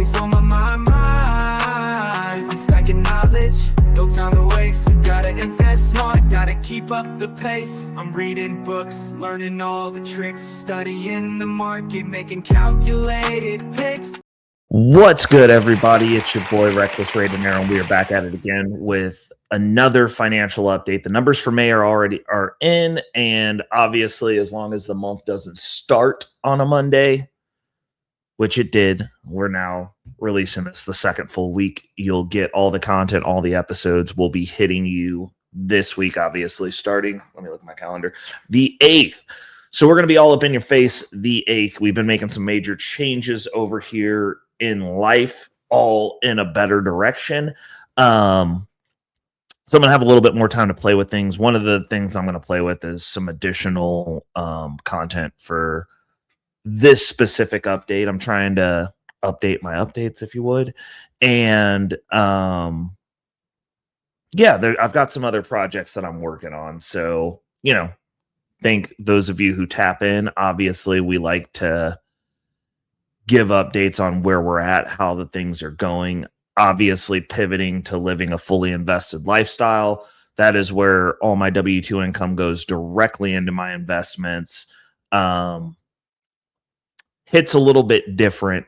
always on my mind. I'm stacking knowledge, no time to waste. Gotta invest smart, gotta keep up the pace. I'm reading books, learning all the tricks, studying the market, making calculated picks. What's good, everybody? It's your boy Reckless Ray Dinero, and we are back at it again with another financial update. The numbers for May are in, and obviously, as long as the month doesn't start on a Monday, which it did, we're now releasing this the second full week. You'll get all the content, all the episodes will be hitting you this week, obviously, starting, let me look at my calendar, the 8th. So we're going to be all up in your face the 8th. We've been making some major changes over here in life, all in a better direction. So I'm going to have a little bit more time to play with things. One of the things I'm going to play with is some additional content for this specific update. I'm trying to update my updates, if you would. And yeah, I've got some other projects that I'm working on. So, you know, thank those of you who tap in. Obviously, we like to give updates on where we're at, how the things are going. Obviously, pivoting to living a fully invested lifestyle. That is where all my W-2 income goes directly into my investments. Hits a little bit different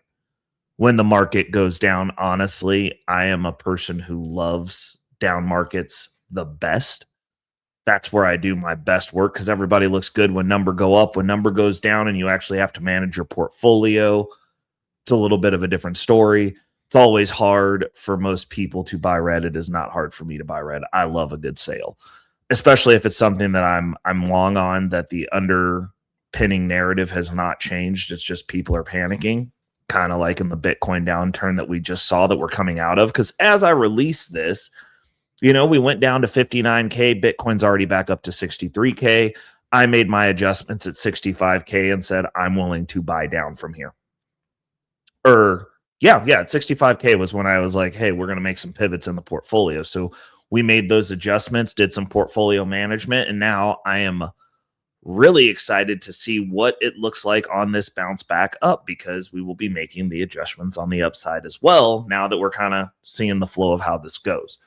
when the market goes down. Honestly, I am a person who loves down markets the best. That's where I do my best work because everybody looks good when number go up. When number goes down and you actually have to manage your portfolio, it's a little bit of a different story. It's always hard for most people to buy red. It is not hard for me to buy red. I love a good sale, especially if it's something that I'm long on, that the underpinning narrative has not changed. It's just people are panicking, kind of like in the Bitcoin downturn that we just saw that we're coming out of. Because as I release this, you know, we went down to 59K. Bitcoin's already back up to 63K. I made my adjustments at 65K and said, I'm willing to buy down from here. Yeah, at 65K was when I was like, hey, we're going to make some pivots in the portfolio. So we made those adjustments, did some portfolio management, and now I am really excited to see what it looks like on this bounce back up, because we will be making the adjustments on the upside as well, now that we're kind of seeing the flow of how this goes.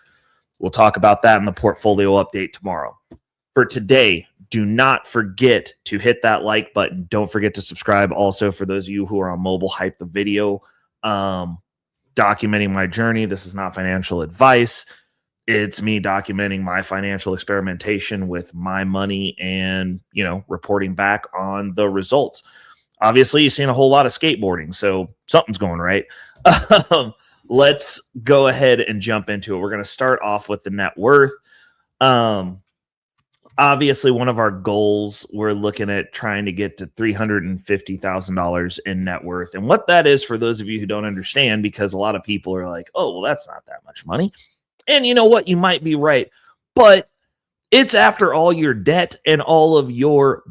We'll talk about that in the portfolio update tomorrow. For today, do not forget to hit that like button. Don't forget to subscribe. Also, for those of you who are on mobile, hype the video. Documenting my journey. This is not financial advice. It's me documenting my financial experimentation with my money and, you know, reporting back on the results. Obviously, you've seen a whole lot of skateboarding, so something's going right. Let's go ahead and jump into it. We're going to start off with the net worth. Obviously, one of our goals, we're looking at trying to get to $350,000 in net worth. And what that is, for those of you who don't understand, because a lot of people are like, oh, well, that's not that much money. And you know what? You might be right. But it's after all your debt and all your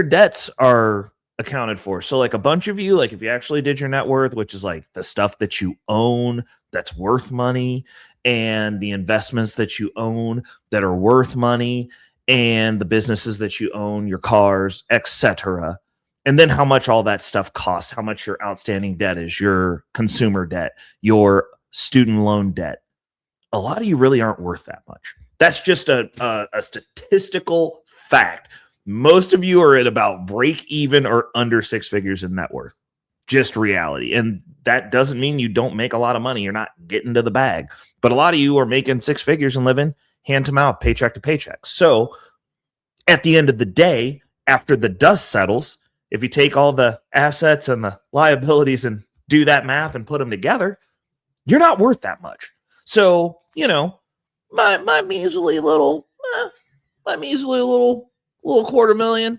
debts are accounted for. So like a bunch of you, like if you actually did your net worth, which is like the stuff that you own that's worth money, and the investments that you own that are worth money, and the businesses that you own, your cars, etc. And then how much all that stuff costs, how much your outstanding debt is, your consumer debt, your student loan debt. A lot of you really aren't worth that much. That's just a statistical fact. Most of you are at about break even or under six figures in net worth. Just reality. And that doesn't mean you don't make a lot of money. You're not getting to the bag. But a lot of you are making six figures and living hand to mouth, paycheck to paycheck. So at the end of the day, after the dust settles, if you take all the assets and the liabilities and do that math and put them together, you're not worth that much. So, you know, my measly little $250,000,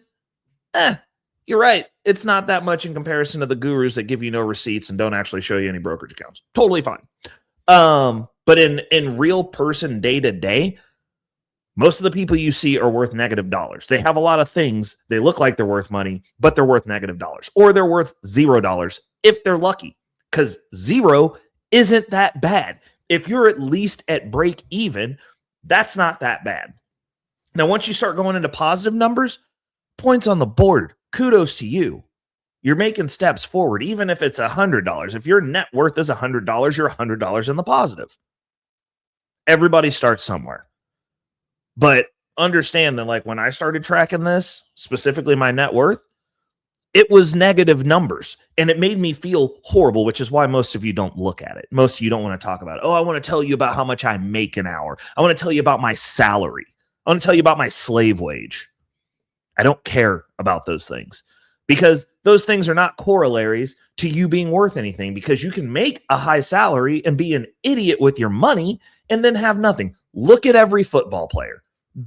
you're right. It's not that much in comparison to the gurus that give you no receipts and don't actually show you any brokerage accounts. Totally fine. But in real person day to day, most of the people you see are worth negative dollars. They have a lot of things. They look like they're worth money, but they're worth negative dollars, or they're worth $0 if they're lucky, because zero isn't that bad. If you're at least at break even, that's not that bad. Now, once you start going into positive numbers, points on the board, kudos to you. You're making steps forward, even if it's $100. If your net worth is $100, you're $100 in the positive. Everybody starts somewhere. But understand that, like, when I started tracking this, specifically my net worth, it was negative numbers, and it made me feel horrible, which is why most of you don't look at it. Most of you don't want to talk about it. Oh, I want to tell you about how much I make an hour. I want to tell you about my salary. I want to tell you about my slave wage. I don't care about those things, because those things are not corollaries to you being worth anything, because you can make a high salary and be an idiot with your money and then have nothing. Look at every football player.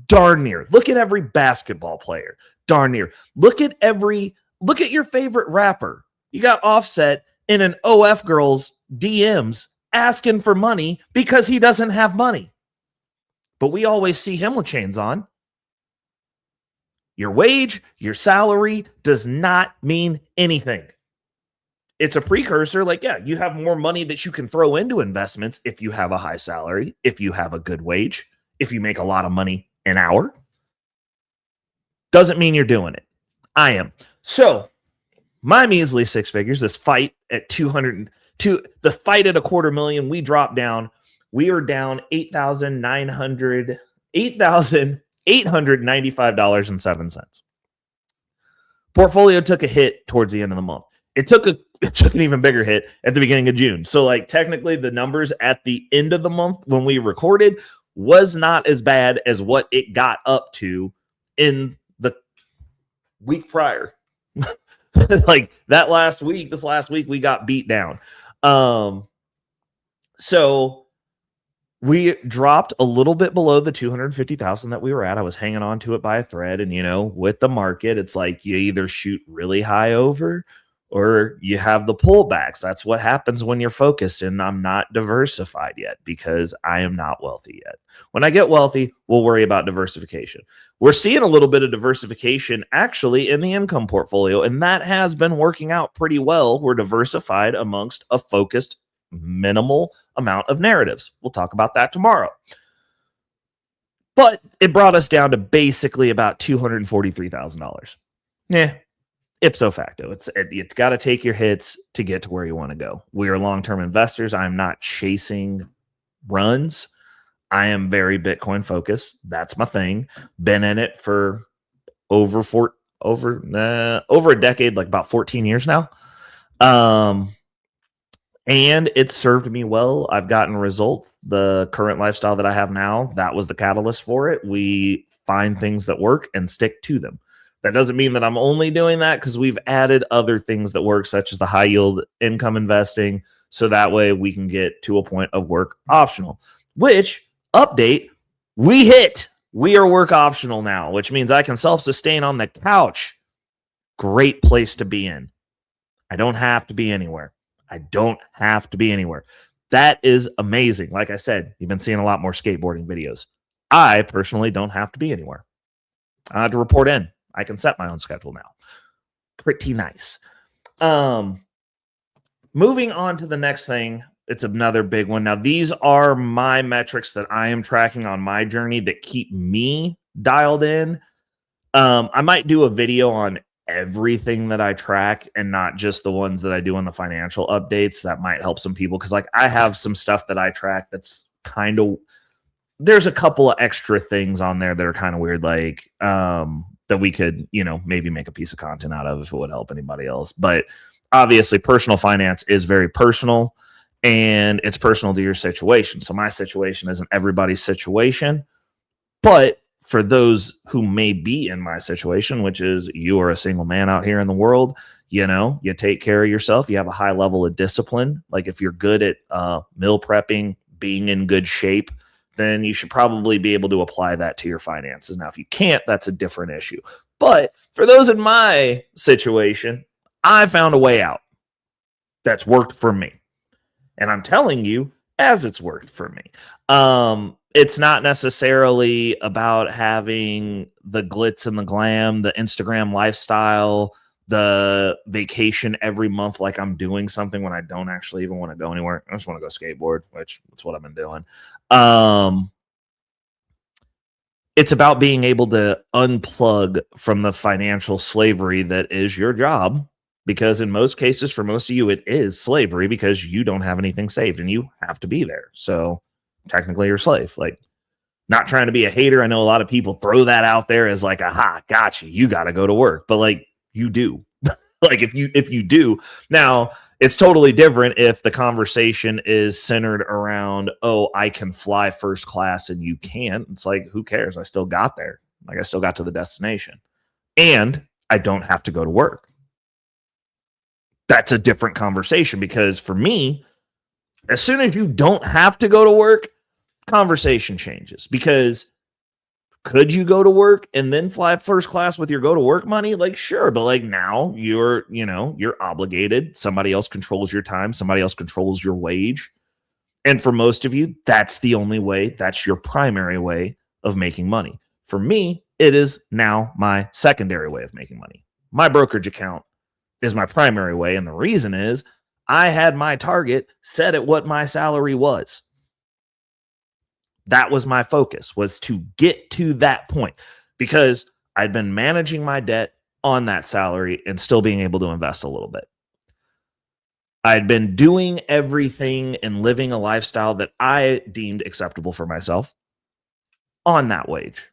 Darn near. Look at every basketball player. Darn near. Look at your favorite rapper. You got Offset in an OF girl's DMs asking for money because he doesn't have money. But we always see him with chains on. Your wage, your salary does not mean anything. It's a precursor. Like, yeah, you have more money that you can throw into investments if you have a high salary, if you have a good wage, if you make a lot of money an hour. Doesn't mean you're doing it. I am. So my measly six figures, this fight at 202, the fight at $250,000, we dropped down. We are down $8,895.07. Portfolio took a hit towards the end of the month. It took an even bigger hit at the beginning of June. So, like, technically the numbers at the end of the month when we recorded was not as bad as what it got up to in the week prior. Like this last week we got beat down. So we dropped a little bit below the 250,000 that we were at. I was hanging on to it by a thread, and with the market, it's like you either shoot really high over or you have the pullbacks. That's what happens when you're focused, and I'm not diversified yet because I am not wealthy yet. When I get wealthy, we'll worry about diversification. We're seeing a little bit of diversification actually in the income portfolio, and that has been working out pretty well. We're diversified amongst a focused minimal amount of narratives. We'll talk about that tomorrow. But it brought us down to basically about $243,000. Yeah. Ipso facto, it's got to take your hits to get to where you want to go. We are long-term investors. I'm not chasing runs. I am very Bitcoin focused. That's my thing. Been in it for over a decade, like about 14 years now. And it's served me well. I've gotten results. The current lifestyle that I have now, that was the catalyst for it. We find things that work and stick to them. That doesn't mean that I'm only doing that, because we've added other things that work, such as the high yield income investing. So that way we can get to a point of work optional, which update we hit. We are work optional now, which means I can self-sustain on the couch. Great place to be in. I don't have to be anywhere. That is amazing. Like I said, you've been seeing a lot more skateboarding videos. I personally don't have to be anywhere. I have to report in. I can set my own schedule now. Pretty nice. Moving on to the next thing. It's another big one. Now, these are my metrics that I am tracking on my journey that keep me dialed in. I might do a video on everything that I track and not just the ones that I do on the financial updates. That might help some people, because like I have some stuff that I track that's kind of, there's a couple of extra things on there that are kind of weird, like that we could, maybe make a piece of content out of if it would help anybody else. But obviously personal finance is very personal, and it's personal to your situation. So my situation isn't everybody's situation, but for those who may be in my situation, which is you are a single man out here in the world, you take care of yourself. You have a high level of discipline. Like if you're good at meal prepping, being in good shape, then you should probably be able to apply that to your finances. Now, if you can't, that's a different issue. But for those in my situation, I found a way out that's worked for me. And I'm telling you, as it's worked for me. It's not necessarily about having the glitz and the glam, the Instagram lifestyle, the vacation every month like I'm doing something when I don't actually even want to go anywhere. I just want to go skateboard, which that's what I've been doing. It's about being able to unplug from the financial slavery that is your job because in most cases, for most of you, it is slavery because you don't have anything saved and you have to be there. So technically you're a slave. Like, not trying to be a hater. I know a lot of people throw that out there as like, aha, gotcha, you got to go to work. But like, you do. Like, if you do. Now, it's totally different if the conversation is centered around, oh, I can fly first class and you can't. It's like, who cares? I still got there. Like, I still got to the destination. And I don't have to go to work. That's a different conversation, because for me, as soon as you don't have to go to work, conversation changes. Because could you go to work and then fly first class with your go to work money? Like, sure, but like, now you're obligated. Somebody else controls your time. Somebody else controls your wage. And for most of you, that's the only way. That's your primary way of making money. For me, it is now my secondary way of making money. My brokerage account is my primary way. And the reason is I had my target set at what my salary was. That was my focus, was to get to that point, because I'd been managing my debt on that salary and still being able to invest a little bit. I'd been doing everything and living a lifestyle that I deemed acceptable for myself on that wage.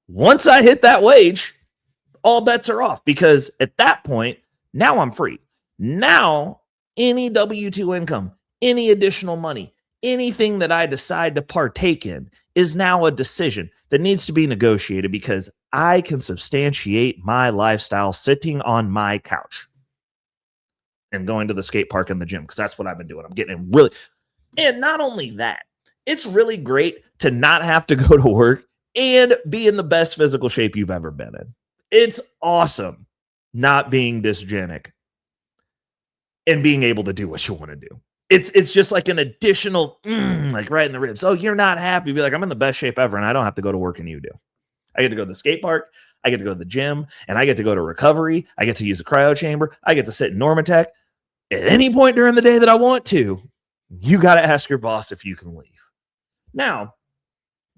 Once I hit that wage, all bets are off, because at that point, now I'm free. Now, any W-2 income, any additional money, anything that I decide to partake in is now a decision that needs to be negotiated, because I can substantiate my lifestyle sitting on my couch and going to the skate park and the gym, because that's what I've been doing. I'm getting really, and not only that, it's really great to not have to go to work and be in the best physical shape you've ever been in. It's awesome not being dysgenic and being able to do what you want to do. It's just like an additional, like right in the ribs. Oh, you're not happy. Be like, I'm in the best shape ever, and I don't have to go to work, and you do. I get to go to the skate park. I get to go to the gym, and I get to go to recovery. I get to use a cryo chamber. I get to sit in Normatec at any point during the day that I want to. You got to ask your boss if you can leave. Now,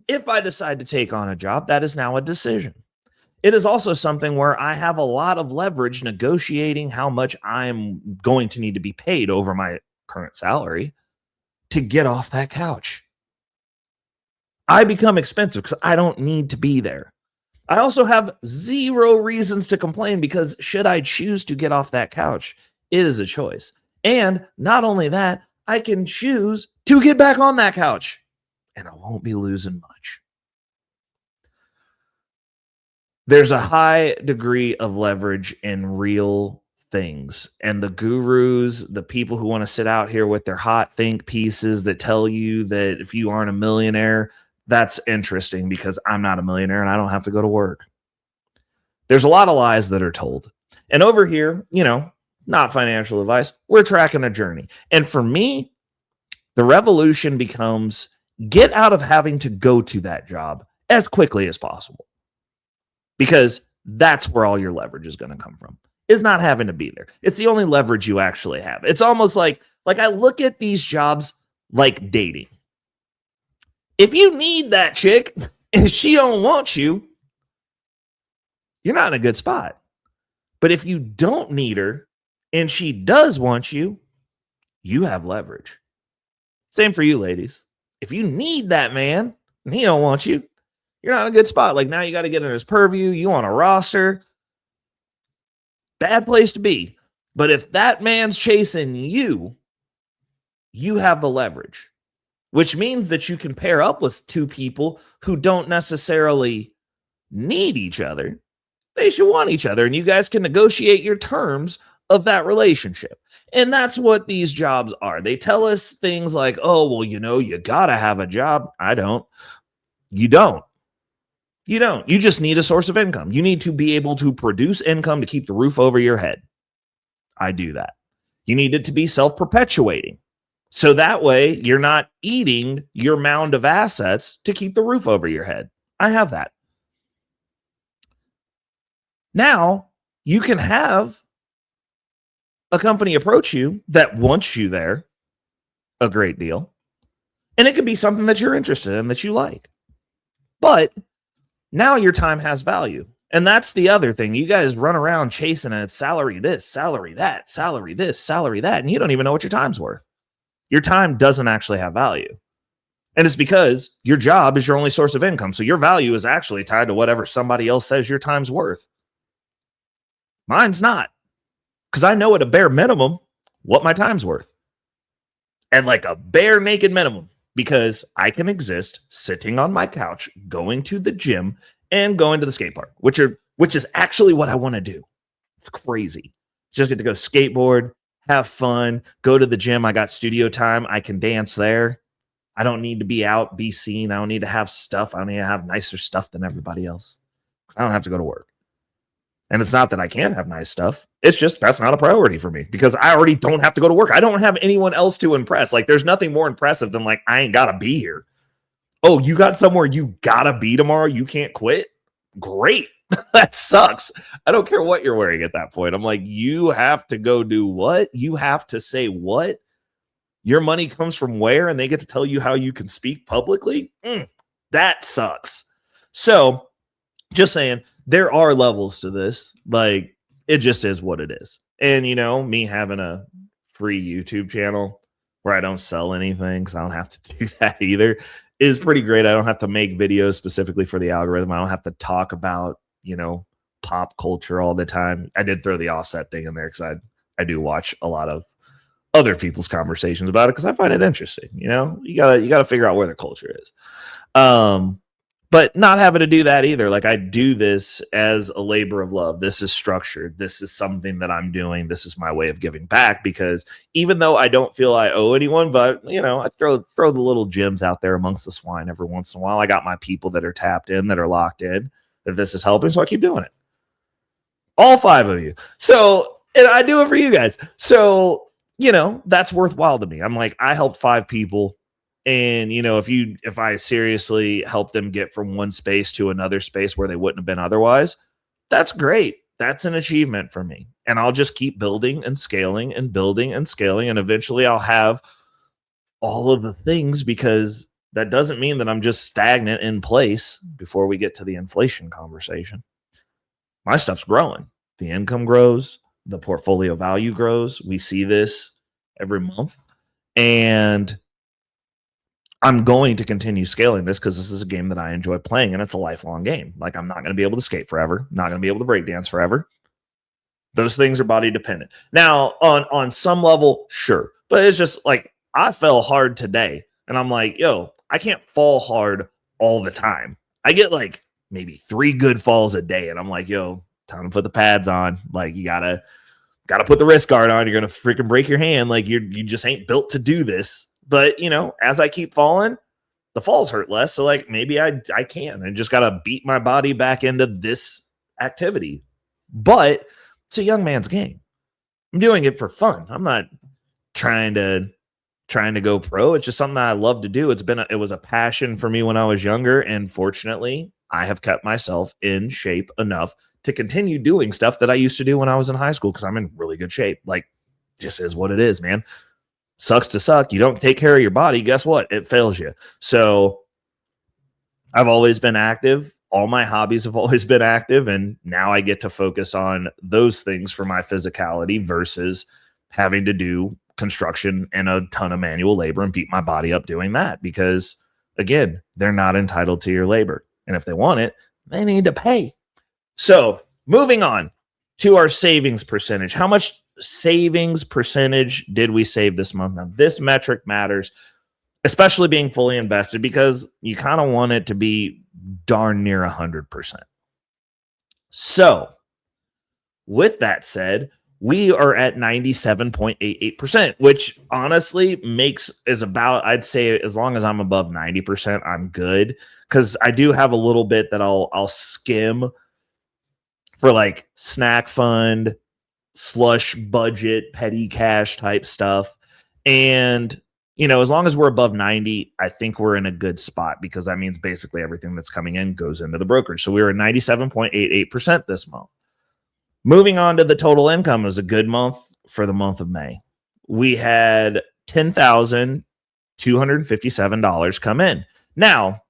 if I decide to take on a job, that is now a decision. It is also something where I have a lot of leverage negotiating how much I'm going to need to be paid over my current salary to get off that couch. I become expensive because I don't need to be there. I also have zero reasons to complain, because should I choose to get off that couch, it is a choice. And not only that, I can choose to get back on that couch, and I won't be losing much. There's a high degree of leverage in real things, and the gurus, the people who want to sit out here with their hot think pieces that tell you that if you aren't a millionaire, that's interesting, because I'm not a millionaire and I don't have to go to work. There's a lot of lies that are told. And over here, not financial advice, we're tracking a journey. And for me, the revolution becomes get out of having to go to that job as quickly as possible, because that's where all your leverage is going to come from, is not having to be there. It's the only leverage you actually have. It's almost like I look at these jobs like dating. If you need that chick and she don't want you, you're not in a good spot. But if you don't need her and she does want you, you have leverage. Same for you, ladies. If you need that man and he don't want you, you're not in a good spot. Like, now you got to get in his purview. You on a roster. Bad place to be. But if that man's chasing you, you have the leverage, which means that you can pair up with two people who don't necessarily need each other. They should want each other, and you guys can negotiate your terms of that relationship. And that's what these jobs are. They tell us things like, oh, well, you got to have a job. I don't. You don't. You don't. You just need a source of income. You need to be able to produce income to keep the roof over your head. I do that. You need it to be self-perpetuating. So that way you're not eating your mound of assets to keep the roof over your head. I have that. Now you can have a company approach you that wants you there a great deal. And it could be something that you're interested in, that you like. But now your time has value. And that's the other thing. You guys run around chasing a salary this, salary that, salary this, salary that, and you don't even know what your time's worth. Your time doesn't actually have value. And it's because your job is your only source of income. So your value is actually tied to whatever somebody else says your time's worth. Mine's not. Because I know at a bare minimum what my time's worth. And like a bare naked minimum. Because I can exist sitting on my couch, going to the gym, and going to the skate park, which is actually what I want to do. It's crazy. Just get to go skateboard, have fun, go to the gym. I got studio time. I can dance there. I don't need to be out, be seen. I don't need to have stuff. I don't need to have nicer stuff than everybody else. I don't have to go to work. And it's not that I can't have nice stuff. It's just that's not a priority for me because I already don't have to go to work. I don't have anyone else to impress. Like there's nothing more impressive than like, I ain't got to be here. Oh, you got somewhere you gotta be tomorrow? You can't quit? Great. That sucks. I don't care what you're wearing at that point. I'm like, you have to go do what? You have to say what? Your money comes from where? And they get to tell you how you can speak publicly? That sucks. So, just saying, there are levels to this. Like, it just is what it is. And, you know, me having a free YouTube channel where I don't sell anything, because I don't have to do that either, is pretty great. I don't have to make videos specifically for the algorithm. I don't have to talk about, you know, pop culture all the time. I did throw the offset thing in there because I do watch a lot of other people's conversations about it because I find it interesting. You know, you gotta figure out where the culture is. But not having to do that either. Like I do this as a labor of love. This is structured. This is something that I'm doing. This is my way of giving back because even though I don't feel I owe anyone, but you know, I throw the little gems out there amongst the swine every once in a while. I got my people that are tapped in, that are locked in, that this is helping. So I keep doing it. All 5 of you. So, and I do it for you guys. So, you know, that's worthwhile to me. I'm like, I helped 5 people. And, you know, if I seriously help them get from one space to another space where they wouldn't have been otherwise, that's great. That's an achievement for me. And I'll just keep building and scaling and building and scaling. And eventually I'll have all of the things because that doesn't mean that I'm just stagnant in place before we get to the inflation conversation. My stuff's growing. The income grows. The portfolio value grows. We see this every month. And I'm going to continue scaling this because this is a game that I enjoy playing and it's a lifelong game. Like I'm not going to be able to skate forever. Not going to be able to break dance forever. Those things are body dependent. Now on some level, sure. But it's just like I fell hard today and I'm like, yo, I can't fall hard all the time. I get like maybe 3 good falls a day and I'm like, yo, time to put the pads on. Like you gotta put the wrist guard on. You're going to freaking break your hand. Like you just ain't built to do this. But, you know, as I keep falling, the falls hurt less. So, like, maybe I can. I just got to beat my body back into this activity. But it's a young man's game. I'm doing it for fun. I'm not trying to go pro. It's just something I love to do. It was a passion for me when I was younger. And fortunately, I have kept myself in shape enough to continue doing stuff that I used to do when I was in high school because I'm in really good shape. Like, just is what it is, man. Sucks to suck. You don't take care of your body. Guess what? It fails you. So I've always been active. All my hobbies have always been active. And now I get to focus on those things for my physicality versus having to do construction and a ton of manual labor and beat my body up doing that. Because again, they're not entitled to your labor. And if they want it, they need to pay. So moving on to our savings percentage. How much savings percentage did we save this month? Now, this metric matters, especially being fully invested, because you kind of want it to be darn near 100%. So, with that said, we are at 97.88%, which honestly is about, I'd say, as long as I'm above 90%, I'm good. Because I do have a little bit that I'll skim for like snack fund, slush budget, petty cash type stuff. And, you know, as long as we're above 90, I think we're in a good spot because that means basically everything that's coming in goes into the brokerage. So we were at 97.88% this month. Moving on to the total income, it was a good month for the month of May. We had $10,257 come in. Now,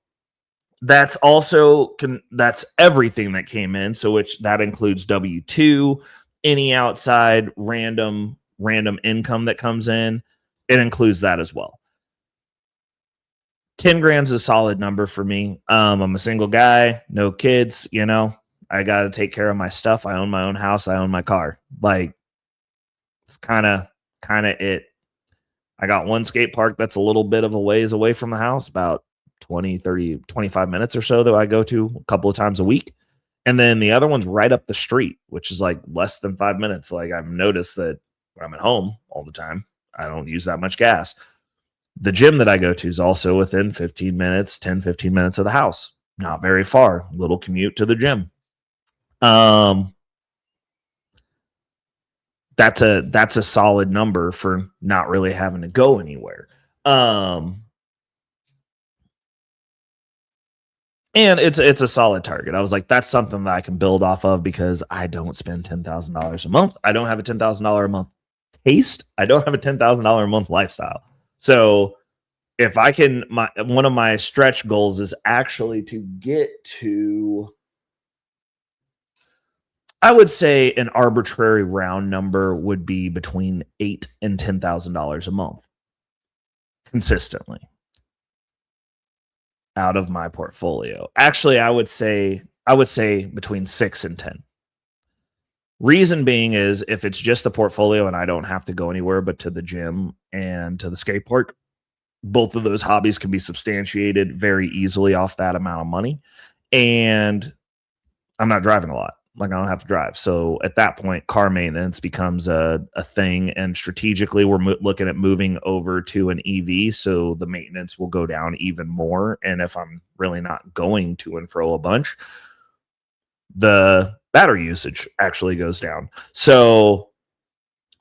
that's also that's everything that came in. So which that includes W-2, any outside random income that comes in. It includes that as well. 10 grand's a solid number for me. I'm a single guy, no kids, you know. I got to take care of my stuff. I own my own house. I own my car. Like, it's kind of it. I got one skate park that's a little bit of a ways away from the house, about 20, 30, 25 minutes or so that I go to a couple of times a week. And then the other one's right up the street, which is like less than 5 minutes. Like, I've noticed that when I'm at home all the time, I don't use that much gas. The gym that I go to is also within 15 minutes of the house. Not very far. Little commute to the gym. That's a solid number for not really having to go anywhere. And it's a solid target. I was like, that's something that I can build off of because I don't spend $10,000 a month. I don't have a $10,000 a month taste. I don't have a $10,000 a month lifestyle. So if I can, one of my stretch goals is actually to get to, I would say an arbitrary round number would be between $8,000 and $10,000 a month consistently out of my portfolio. Actually, I would say between 6 and 10. Reason being is if it's just the portfolio and I don't have to go anywhere but to the gym and to the skate park, both of those hobbies can be substantiated very easily off that amount of money. And I'm not driving a lot. Like, I don't have to drive. So at that point, car maintenance becomes a thing. And strategically, we're looking at moving over to an EV. So the maintenance will go down even more. And if I'm really not going to and fro a bunch, the battery usage actually goes down. So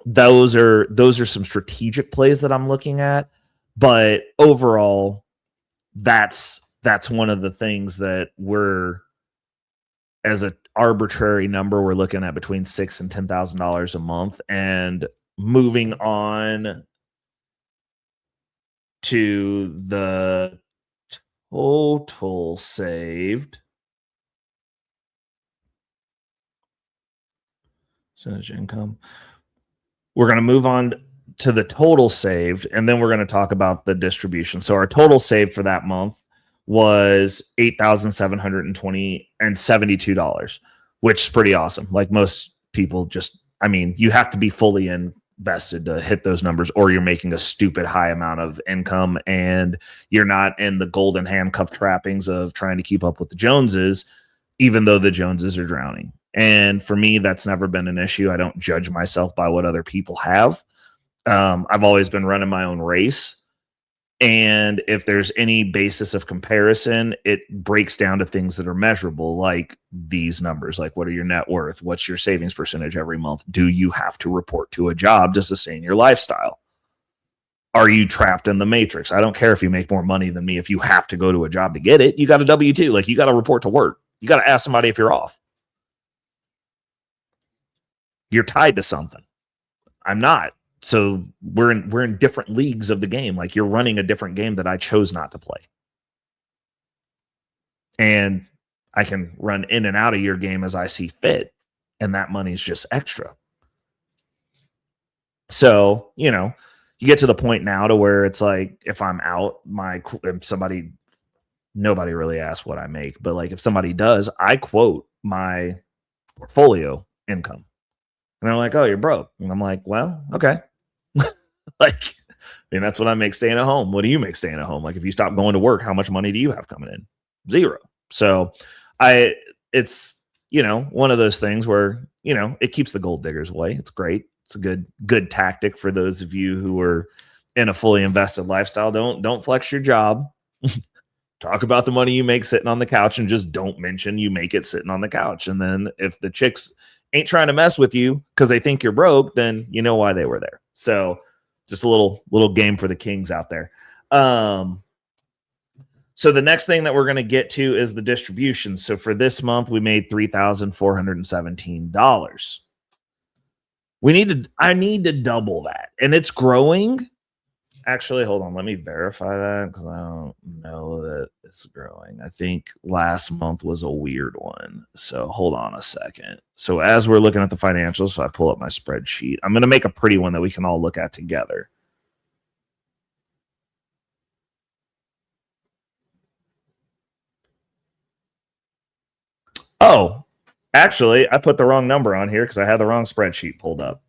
those are some strategic plays that I'm looking at. But overall, that's one of the things that we're, as an arbitrary number, we're looking at between $6,000 and $10,000 a month. And moving on to the total saved percentage income, we're going to move on to the total saved, and then we're going to talk about the distribution. So our total saved for that month was $8,772, which is pretty awesome. Like, most people you have to be fully invested to hit those numbers, or you're making a stupid high amount of income and you're not in the golden handcuff trappings of trying to keep up with the Joneses, even though the Joneses are drowning. And for me, that's never been an issue. I don't judge myself by what other people have. I've always been running my own race. And if there's any basis of comparison, it breaks down to things that are measurable, like these numbers, like what are your net worth? What's your savings percentage every month? Do you have to report to a job to sustain your lifestyle? Are you trapped in the matrix? I don't care if you make more money than me. If you have to go to a job to get it, you got a W-2. Like, you got to report to work. You got to ask somebody if you're off. You're tied to something. I'm not. So we're in different leagues of the game. Like, you're running a different game that I chose not to play. And I can run in and out of your game as I see fit. And that money's just extra. So, you get to the point now to where it's like, if I'm out, nobody really asks what I make, but like, if somebody does, I quote my portfolio income. And they're like, oh, you're broke. And I'm like, well, okay. Like, that's what I make staying at home. What do you make staying at home? Like, if you stop going to work, how much money do you have coming in? Zero. So it's, one of those things where, it keeps the gold diggers away. It's great. It's a good tactic for those of you who are in a fully invested lifestyle. Don't flex your job. Talk about the money you make sitting on the couch, and just don't mention you make it sitting on the couch. And then if the chicks ain't trying to mess with you because they think you're broke, then you know why they were there. So just a little game for the kings out there. So the next thing that we're going to get to is the distribution. So for this month, we made $3,417. I need to double that, and it's growing. Actually, hold on. Let me verify that because I don't know that it's growing. I think last month was a weird one. So hold on a second. So as we're looking at the financials, so I pull up my spreadsheet. I'm going to make a pretty one that we can all look at together. Oh, actually, I put the wrong number on here because I had the wrong spreadsheet pulled up.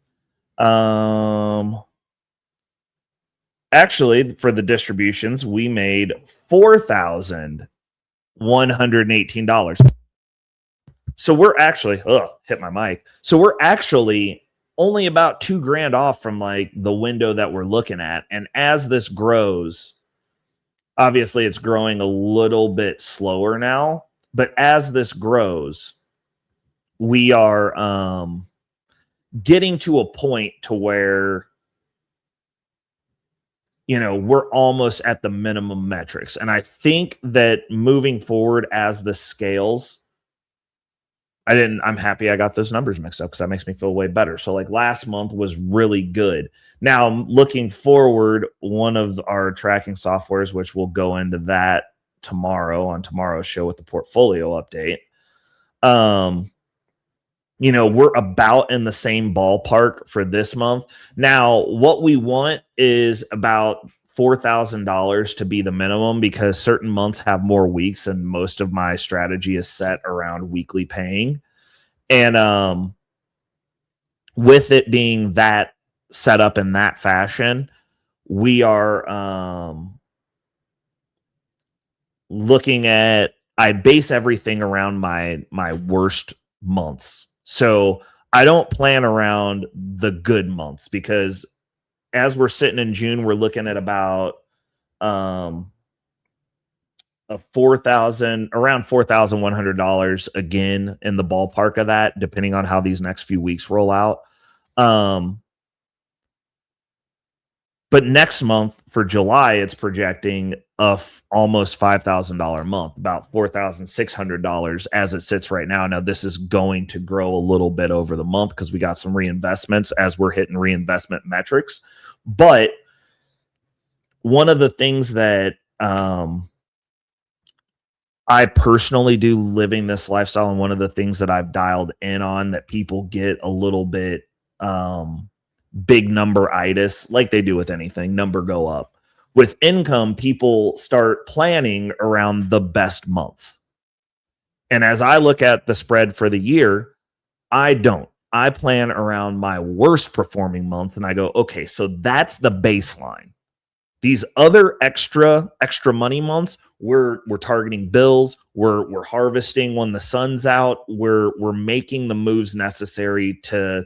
Actually, for the distributions, we made $4,118. So we're actually, hit my mic. So we're actually only about $2,000 off from like the window that we're looking at. And as this grows, obviously it's growing a little bit slower now. But as this grows, we are getting to a point to where, you know, we're almost at the minimum metrics. And I think that moving forward as the scales, I'm happy I got those numbers mixed up because that makes me feel way better. So like last month was really good. Now looking forward, one of our tracking softwares, which we'll go into that tomorrow on tomorrow's show with the portfolio update. You know, we're about in the same ballpark for this month. Now, what we want is about $4,000 to be the minimum because certain months have more weeks and most of my strategy is set around weekly paying. And with it being that set up in that fashion, we are looking at, I base everything around my worst months. So I don't plan around the good months because as we're sitting in June, we're looking at about a around $4,100 again in the ballpark of that, depending on how these next few weeks roll out. But next month for July, it's projecting almost $5,000 month, about $4,600 as it sits right now. Now, this is going to grow a little bit over the month because we got some reinvestments as we're hitting reinvestment metrics. But one of the things that I personally do living this lifestyle, and one of the things that I've dialed in on that people get a little bit big number itis, like they do with anything, number go up. With income, people start planning around the best months. And as I look at the spread for the year, I don't. I plan around my worst performing month and I go, okay, so that's the baseline. These other extra money months, we're targeting bills, we're harvesting when the sun's out, we're making the moves necessary to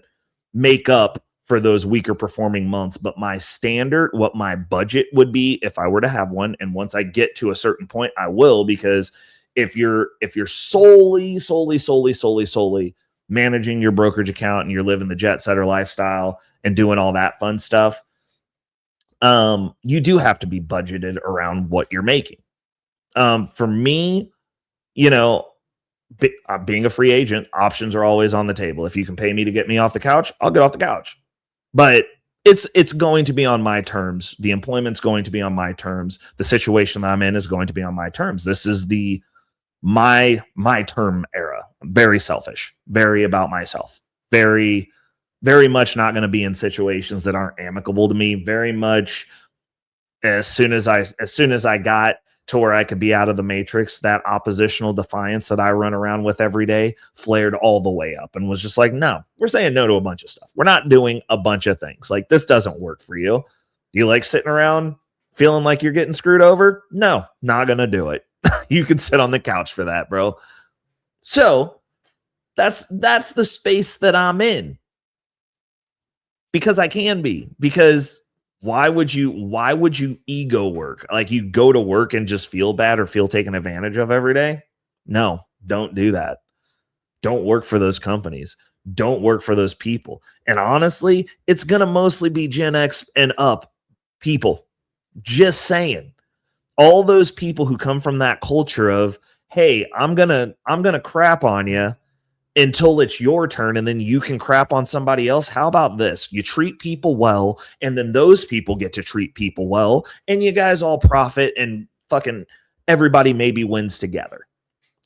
make up for those weaker performing months. But my standard, what my budget would be if I were to have one, and once I get to a certain point, I will, because if you're solely managing your brokerage account and you're living the jet setter lifestyle and doing all that fun stuff, you do have to be budgeted around what you're making. For me, you know, being a free agent, options are always on the table. If you can pay me to get me off the couch, I'll get off the couch. But it's going to be on my terms. The employment's going to be on my terms. The situation that I'm in is going to be on my terms. This is my term era. I'm very selfish, very about myself, very much not going to be in situations that aren't amicable to me. Very much as soon as I got to where I could be out of the matrix, that oppositional defiance that I run around with every day flared all the way up and was just like, no, we're saying no to a bunch of stuff. We're not doing a bunch of things. Like, this doesn't work for you. Do you like sitting around feeling like you're getting screwed over? No, not going to do it. You can sit on the couch for that, bro. So that's the space that I'm in. Because I can be. Because why would you ego work? Like, you go to work and just feel bad or feel taken advantage of every day? No, don't do that. Don't work for those companies. Don't work for those people. And honestly, it's going to mostly be Gen X and up people. Just saying. All those people who come from that culture of, hey, I'm going to crap on you until it's your turn, and then you can crap on somebody else. How about this? You treat people well, and then those people get to treat people well, and you guys all profit, and fucking everybody maybe wins together.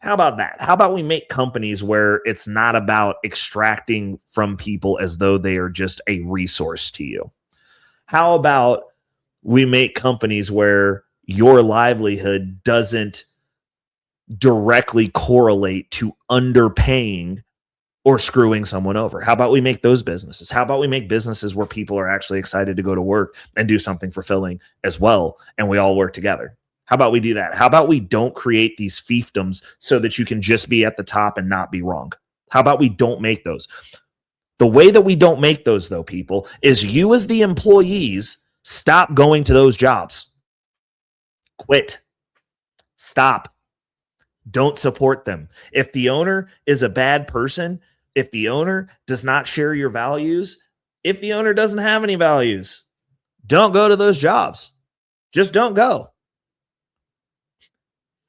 How about that? How about we make companies where it's not about extracting from people as though they are just a resource to you? How about we make companies where your livelihood doesn't directly correlate to underpaying or screwing someone over? How about we make those businesses? How about we make businesses where people are actually excited to go to work and do something fulfilling as well, and we all work together? How about we do that? How about we don't create these fiefdoms so that you can just be at the top and not be wrong? How about we don't make those? The way that we don't make those, though, people, is you as the employees stop going to those jobs. Quit. Stop. Don't support them. If the owner is a bad person, if the owner does not share your values, if the owner doesn't have any values, don't go to those jobs. Just don't go.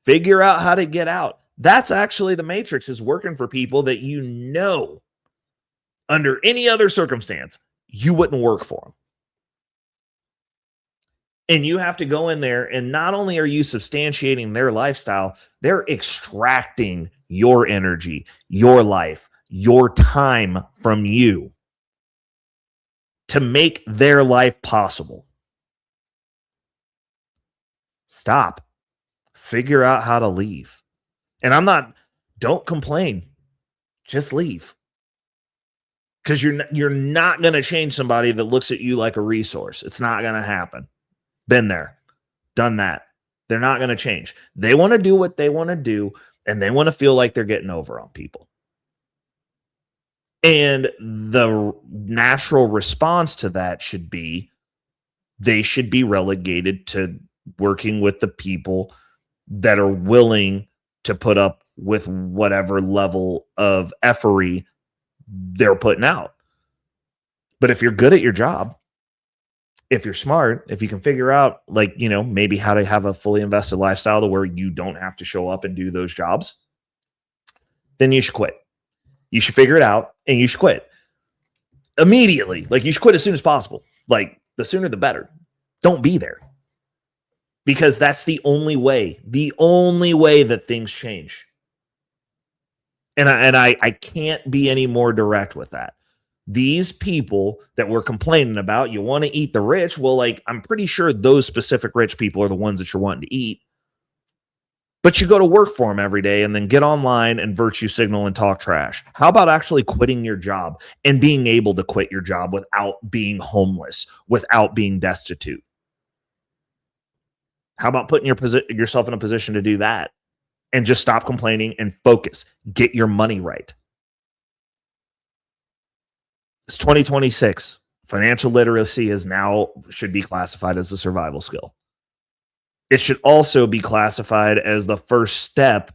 Figure out how to get out. That's actually the matrix is working for people that you know under any other circumstance, you wouldn't work for them. And you have to go in there, and not only are you substantiating their lifestyle, they're extracting your energy, your life, your time from you to make their life possible. Stop. Figure out how to leave. And don't complain. Just leave. Because you're not going to change somebody that looks at you like a resource. It's not going to happen. Been there, done that. They're not going to change. They want to do what they want to do, and they want to feel like they're getting over on people. And the natural response to that should be they should be relegated to working with the people that are willing to put up with whatever level of effery they're putting out. But if you're good at your job, if you're smart, if you can figure out, like, maybe how to have a fully invested lifestyle to where you don't have to show up and do those jobs, then you should quit. You should figure it out, and you should quit immediately. Like, you should quit as soon as possible. Like, the sooner the better. Don't be there, because that's the only way that things change. And I can't be any more direct with that. These people that we're complaining about, you want to eat the rich. Well, like, I'm pretty sure those specific rich people are the ones that you're wanting to eat. But you go to work for them every day and then get online and virtue signal and talk trash. How about actually quitting your job and being able to quit your job without being homeless, without being destitute? How about putting yourself in a position to do that and just stop complaining and focus? Get your money right. It's 2026. Financial literacy should be classified as a survival skill. It should also be classified as the first step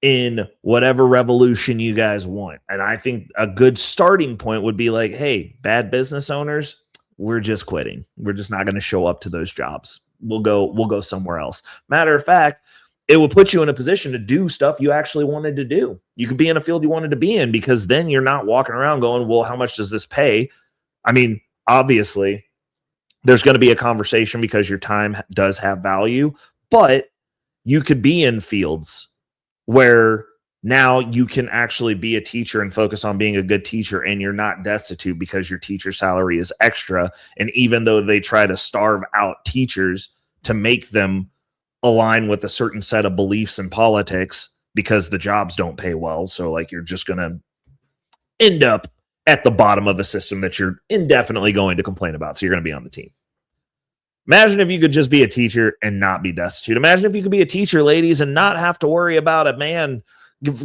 in whatever revolution you guys want. And I think a good starting point would be like, hey, bad business owners, we're just quitting. We're just not going to show up to those jobs. We'll go somewhere else. Matter of fact, it will put you in a position to do stuff you actually wanted to do. You could be in a field you wanted to be in, because then you're not walking around going, well, how much does this pay? I mean, obviously, there's going to be a conversation because your time does have value, but you could be in fields where now you can actually be a teacher and focus on being a good teacher, and you're not destitute because your teacher salary is extra. And even though they try to starve out teachers to make them align with a certain set of beliefs and politics because the jobs don't pay well, so like you're just going to end up at the bottom of a system that you're indefinitely going to complain about. So you're going to be on the team. Imagine if you could just be a teacher and not be destitute. Imagine if you could be a teacher, ladies, and not have to worry about a man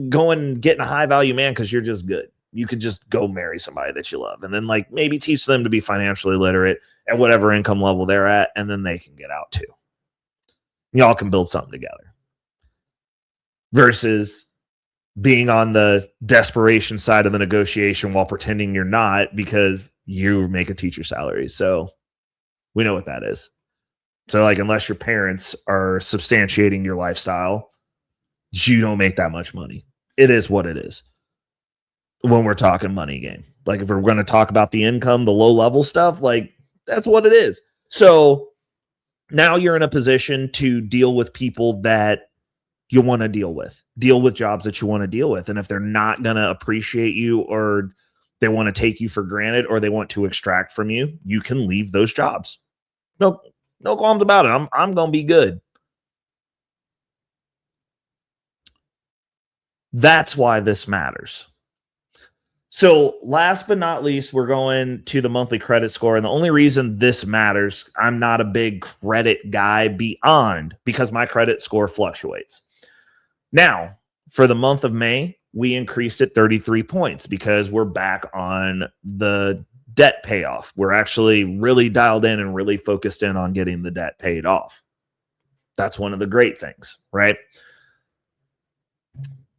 going and getting a high value man because you're just good. You could just go marry somebody that you love, and then like maybe teach them to be financially literate at whatever income level they're at, and then they can get out too. Y'all can build something together. Versus being on the desperation side of the negotiation while pretending you're not because you make a teacher salary. So we know what that is. So like, unless your parents are substantiating your lifestyle, you don't make that much money. It is what it is. when we're talking money game. Like if we're going to talk about the income, the low level stuff, like that's what it is. So now you're in a position to deal with people that you want to deal with jobs that you want to deal with. And if they're not going to appreciate you, or they want to take you for granted, or they want to extract from you, you can leave those jobs. No qualms about it. I'm going to be good. That's why this matters. So last but not least, we're going to the monthly credit score. And the only reason this matters, I'm not a big credit guy because my credit score fluctuates. Now, for the month of May, we increased it 33 points because we're back on the debt payoff. We're actually really dialed in and really focused in on getting the debt paid off. That's one of the great things, right?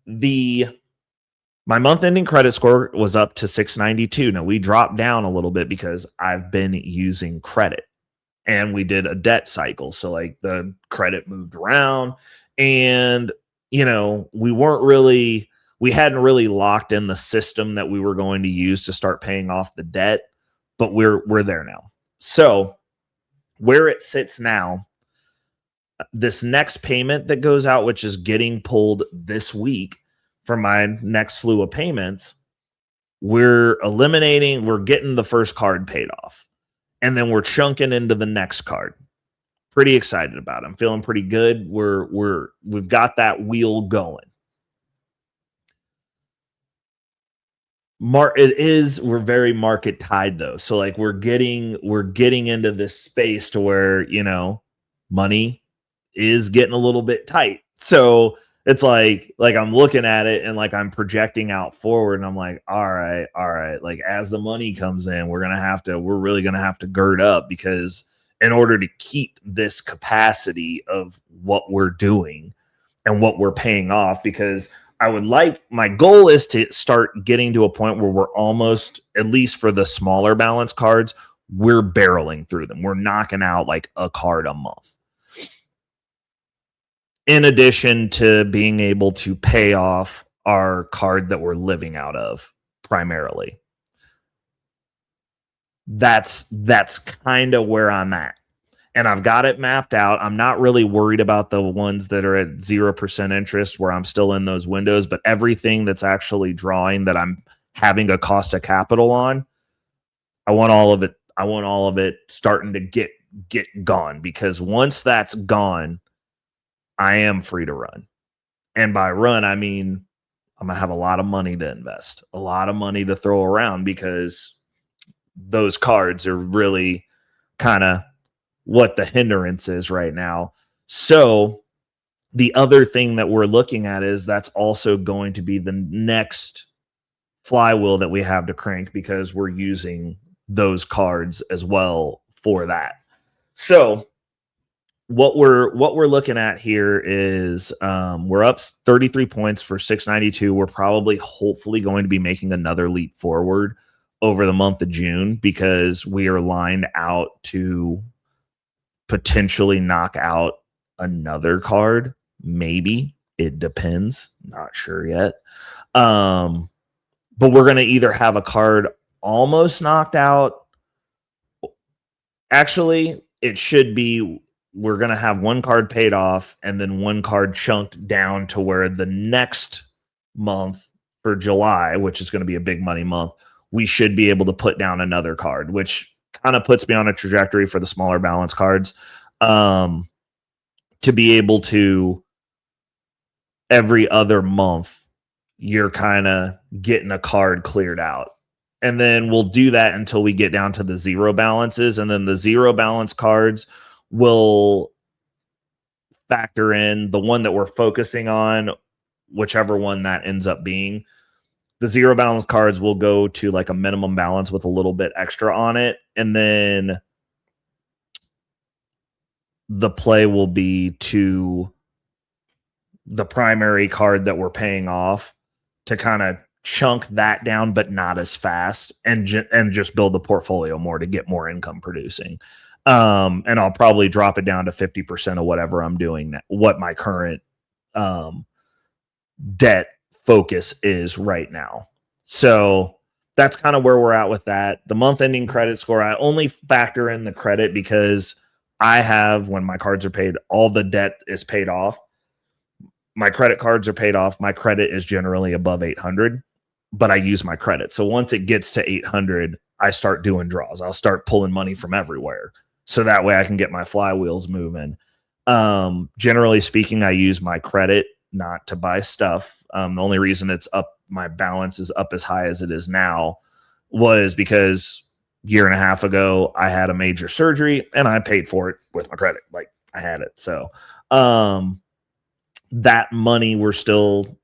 My month ending credit score was up to 692. Now we dropped down a little bit because I've been using credit, and we did a debt cycle. So like the credit moved around, and we hadn't really locked in the system that we were going to use to start paying off the debt, but we're there now. So where it sits now, this next payment that goes out, which is getting pulled this week for my next slew of payments, we're getting the first card paid off, and then we're chunking into the next card. Pretty excited about it. I'm feeling pretty good. We've got that wheel going. We're very market tied though. So like we're getting into this space to where, money is getting a little bit tight. So it's like I'm looking at it and like I'm projecting out forward, and I'm like, all right. Like as the money comes in, we're really going to have to gird up, because in order to keep this capacity of what we're doing and what we're paying off, because my goal is to start getting to a point where we're almost, at least for the smaller balance cards, we're barreling through them. We're knocking out like a card a month, in addition to being able to pay off our card that we're living out of primarily. That's kind of where I'm at. And I've got it mapped out. I'm not really worried about the ones that are at 0% interest where I'm still in those windows, but everything that's actually drawing that I'm having a cost of capital on, I want all of it. I want all of it starting to get gone, because once that's gone, I am free to run. And by run, I mean, I'm going to have a lot of money to invest, a lot of money to throw around, because those cards are really kind of what the hindrance is right now. So the other thing that we're looking at is that's also going to be the next flywheel that we have to crank, because we're using those cards as well for that. So what we're looking at here is we're up 33 points for 692. We're probably hopefully going to be making another leap forward over the month of June, because we are lined out to potentially knock out another card. Maybe, it depends, not sure yet. But we're going to either have a card almost knocked out. Actually, it should be, we're going to have one card paid off and then one card chunked down to where the next month for July, which is going to be a big money month, we should be able to put down another card, which kind of puts me on a trajectory for the smaller balance cards, to be able to every other month, you're kind of getting a card cleared out. And then we'll do that until we get down to the zero balances. And then the zero balance cards will factor in the one that we're focusing on, whichever one that ends up being. The zero balance cards will go to like a minimum balance with a little bit extra on it. And then the play will be to the primary card that we're paying off to kind of chunk that down, but not as fast, and just build the portfolio more to get more income producing. And I'll probably drop it down to 50% of whatever I'm doing, what my current debt focus is right now. So that's kind of where we're at with that. The month ending credit score, I only factor in the credit because I have, when my cards are paid, all the debt is paid off. My credit cards are paid off. My credit is generally above 800, but I use my credit. So once it gets to 800, I start doing draws. I'll start pulling money from everywhere. So that way I can get my flywheels moving. Generally speaking, I use my credit not to buy stuff. The only reason it's up, my balance is up as high as it is now, was because a year and a half ago, I had a major surgery and I paid for it with my credit. Like, I had it. So, that money, we're still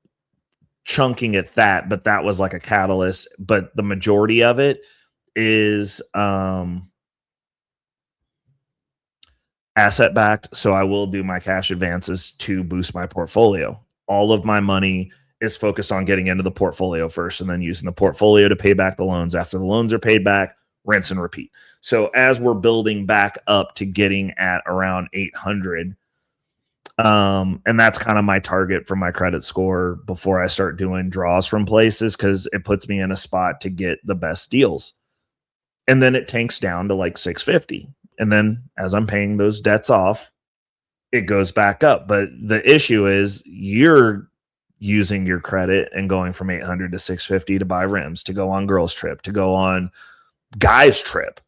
chunking at that, but that was like a catalyst. But the majority of it is asset backed. So I will do my cash advances to boost my portfolio. All of my money is focused on getting into the portfolio first and then using the portfolio to pay back the loans. After the loans are paid back, rinse and repeat. So as we're building back up to getting at around 800, and that's kind of my target for my credit score before I start doing draws from places, because it puts me in a spot to get the best deals. And then it tanks down to like 650. And then as I'm paying those debts off, it goes back up. But the issue is you're using your credit and going from 800 to 650 to buy rims, to go on girls trip, to go on guys trip,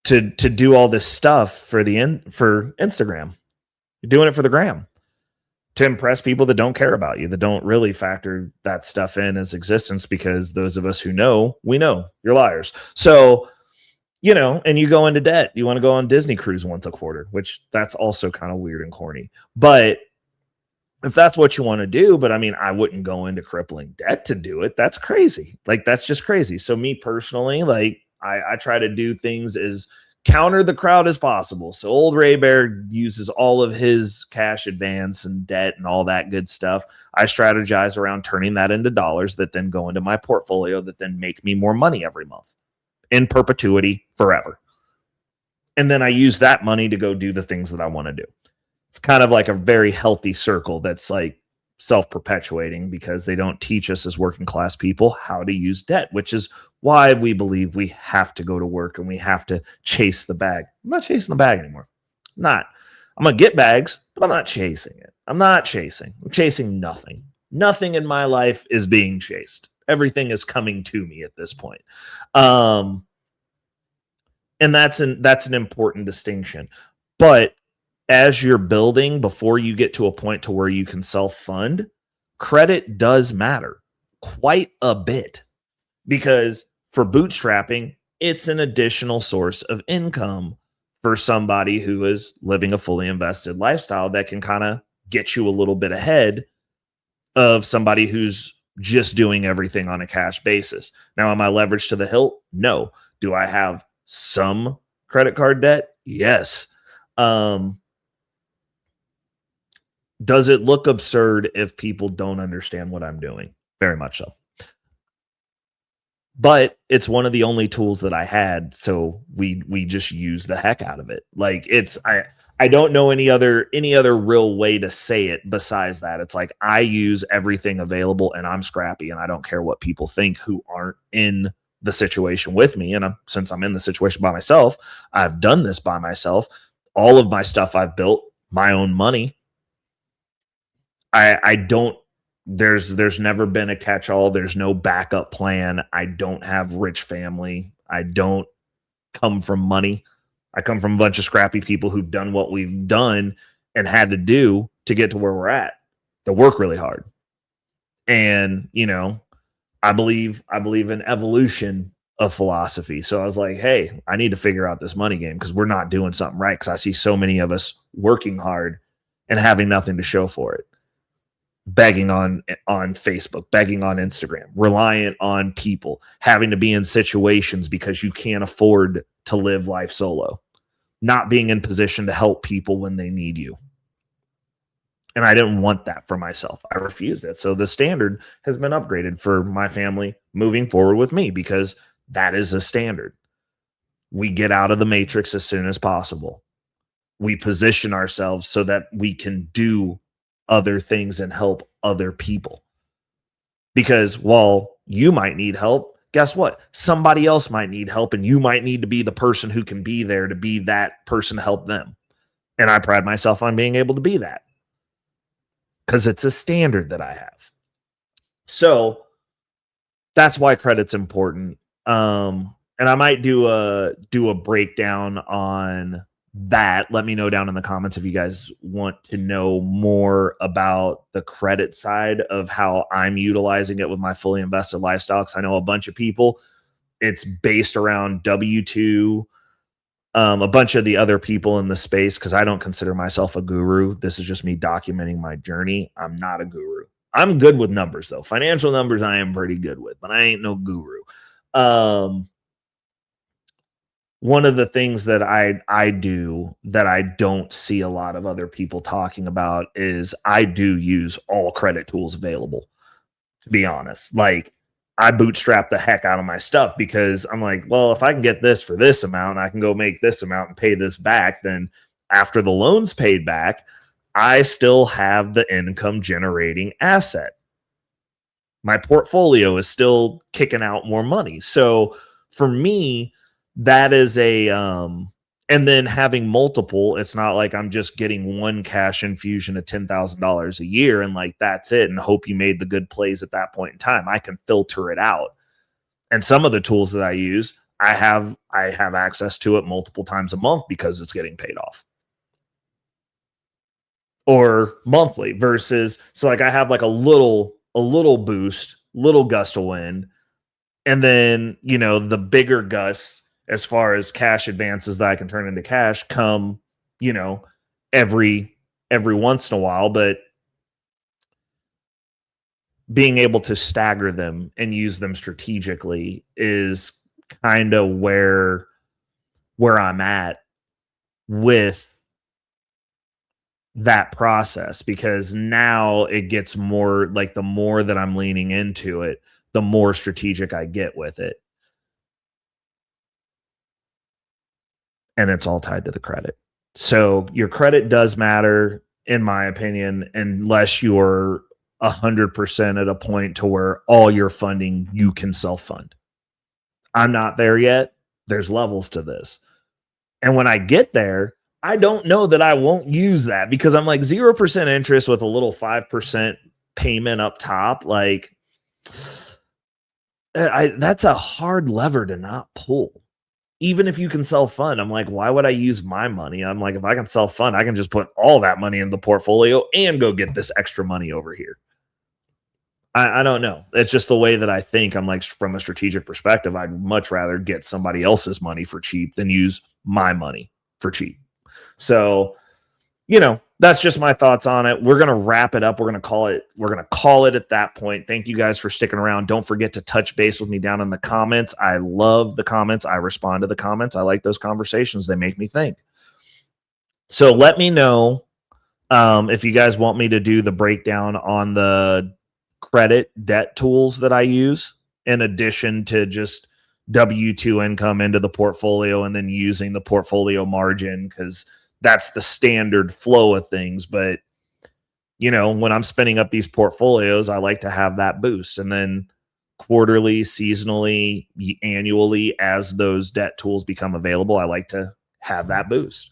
to do all this stuff for Instagram. You're doing it for the gram, to impress people that don't care about you, that don't really factor that stuff in as existence, because those of us who know, we know you're liars. So, you know, and you go into debt. You want to go on Disney cruise once a quarter, which that's also kind of weird and corny. But if that's what you want to do, but I mean, I wouldn't go into crippling debt to do it. That's crazy. Like, that's just crazy. So me personally, like, I try to do things as counter the crowd as possible. So old Ray Bear uses all of his cash advance and debt and all that good stuff. I strategize around turning that into dollars that then go into my portfolio, that then make me more money every month in perpetuity forever. And then I use that money to go do the things that I want to do. It's kind of like a very healthy circle that's like self-perpetuating, because they don't teach us as working class people how to use debt, which is why we believe we have to go to work and we have to chase the bag. I'm not chasing the bag anymore. I'm going to get bags, but I'm not chasing it. I'm chasing nothing. Nothing in my life is being chased. Everything is coming to me at this point. And that's an important distinction. But as you're building, before you get to a point to where you can self-fund, credit does matter quite a bit, because for bootstrapping, it's an additional source of income for somebody who is living a fully invested lifestyle that can kind of get you a little bit ahead of somebody who's just doing everything on a cash basis. Now, am I leveraged to the hilt? No. Do I have some credit card debt? Yes. Does it look absurd if people don't understand what I'm doing? Very much so. But it's one of the only tools that I had, so we just use the heck out of it. Like, I don't know any other real way to say it besides that. It's like, I use everything available, and I'm scrappy, and I don't care what people think who aren't in the situation with me. And since I'm in the situation by myself, I've done this by myself. All of my stuff I've built my own money. I don't, there's never been a catch-all. There's no backup plan. I don't have rich family. I don't come from money. I come from a bunch of scrappy people who've done what we've done and had to do to get to where we're at. They work really hard. And, you know, I believe in evolution of philosophy. So I was like, hey, I need to figure out this money game, because we're not doing something right. Because I see so many of us working hard and having nothing to show for it. Begging on Facebook, begging on Instagram, reliant on people, having to be in situations because you can't afford to live life solo, not being in position to help people when they need you. And I didn't want that for myself. I refused it. So the standard has been upgraded for my family moving forward with me, because that is a standard. We get out of the matrix as soon as possible. We position ourselves so that we can do other things and help other people. Because while you might need help, guess what? Somebody else might need help, and you might need to be the person who can be there to be that person to help them. And I pride myself on being able to be that because it's a standard that I have. So that's why credit's important. And I might do a breakdown on that. Let me know down in the comments if you guys want to know more about the credit side of how I'm utilizing it with my fully invested lifestyle. Because I know a bunch of people, it's based around W2, a bunch of the other people in the space, because I don't consider myself a guru. This is just me documenting my journey. I'm not a guru. I'm good with numbers, though. Financial numbers I am pretty good with, but I ain't no guru. One of the things that I do that I don't see a lot of other people talking about is I do use all credit tools available, to be honest. Like, I bootstrap the heck out of my stuff because I'm like, well, if I can get this for this amount, I can go make this amount and pay this back. Then after the loan's paid back, I still have the income generating asset. My portfolio is still kicking out more money. So for me, that is and then having multiple, it's not like I'm just getting one cash infusion of $10,000 a year and like that's it and hope you made the good plays at that point in time. I can filter it out. And some of the tools that I use, I have access to it multiple times a month because it's getting paid off. Or monthly versus, so like I have like a little boost, little gust of wind, and then, you know, the bigger gusts as far as cash advances that I can turn into cash come, you know, every once in a while. But being able to stagger them and use them strategically is kind of where I'm at with that process, because now it gets more like, the more that I'm leaning into it, the more strategic I get with it. And it's all tied to the credit. So your credit does matter, in my opinion, unless you're 100% at a point to where all your funding you can self-fund. I'm not there yet. There's levels to this. And when I get there, I don't know that I won't use that, because I'm like 0% interest with a little 5% payment up top. Like, that's a hard lever to not pull. Even if you can self-fund, I'm like, why would I use my money? I'm like, if I can self-fund, I can just put all that money in the portfolio and go get this extra money over here. I don't know. It's just the way that I think. I'm like, from a strategic perspective, I'd much rather get somebody else's money for cheap than use my money for cheap. So, you know, that's just my thoughts on it. We're going to wrap it up. We're going to call it at that point. Thank you guys for sticking around. Don't forget to touch base with me down in the comments. I love the comments. I respond to the comments. I like those conversations. They make me think. So let me know if you guys want me to do the breakdown on the credit debt tools that I use, in addition to just W2 income into the portfolio and then using the portfolio margin, because that's the standard flow of things. But, you know, when I'm spinning up these portfolios, I like to have that boost. And then quarterly, seasonally, annually, as those debt tools become available, I like to have that boost.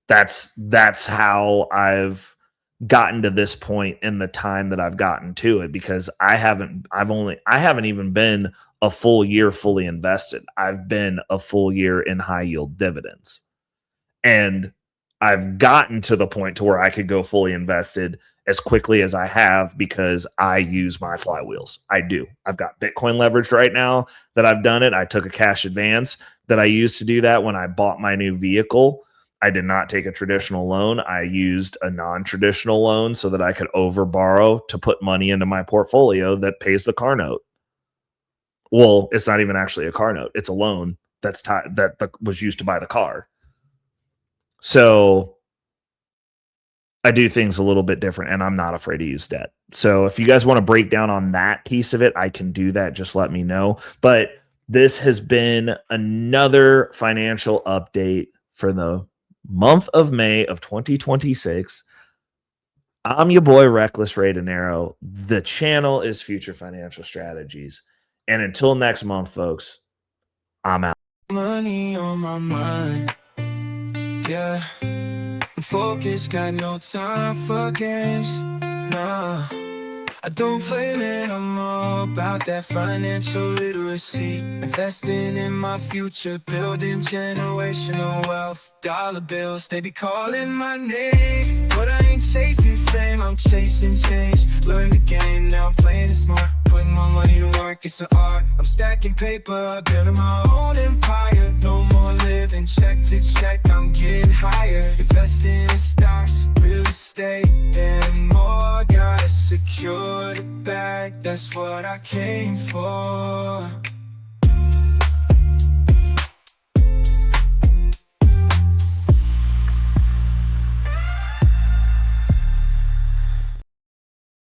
That's how I've gotten to this point in the time that I've gotten to it, because I haven't even been a full year fully invested. I've been a full year in high yield dividends. And I've gotten to the point to where I could go fully invested as quickly as I have, because I use my flywheels. I do. I've got Bitcoin leverage right now that I've done it. I took a cash advance that I used to do that when I bought my new vehicle. I did not take a traditional loan. I used a non-traditional loan so that I could overborrow to put money into my portfolio that pays the car note. Well, it's not even actually a car note. It's a loan that was used to buy the car. So I do things a little bit different, and I'm not afraid to use debt. So if you guys want to break down on that piece of it, I can do that. Just let me know. But this has been another financial update for the month of May of 2026. I'm your boy, Reckless Ray Dinero. The channel is Future Financial Strategies. And until next month, folks, I'm out. Money on my mind, yeah. Focus, got no time for games, nah. I don't play, man, I'm all about that financial literacy. Investing in my future, building generational wealth. Dollar bills, they be calling my name, but I ain't chasing fame, I'm chasing change. Learn the game, now I'm playing it smart. Putting my money to work, it's an art. I'm stacking paper, building my own empire. No more living check to check, I'm getting higher. Investing in stocks, real estate, and more. Gotta secure the bag, that's what I came for.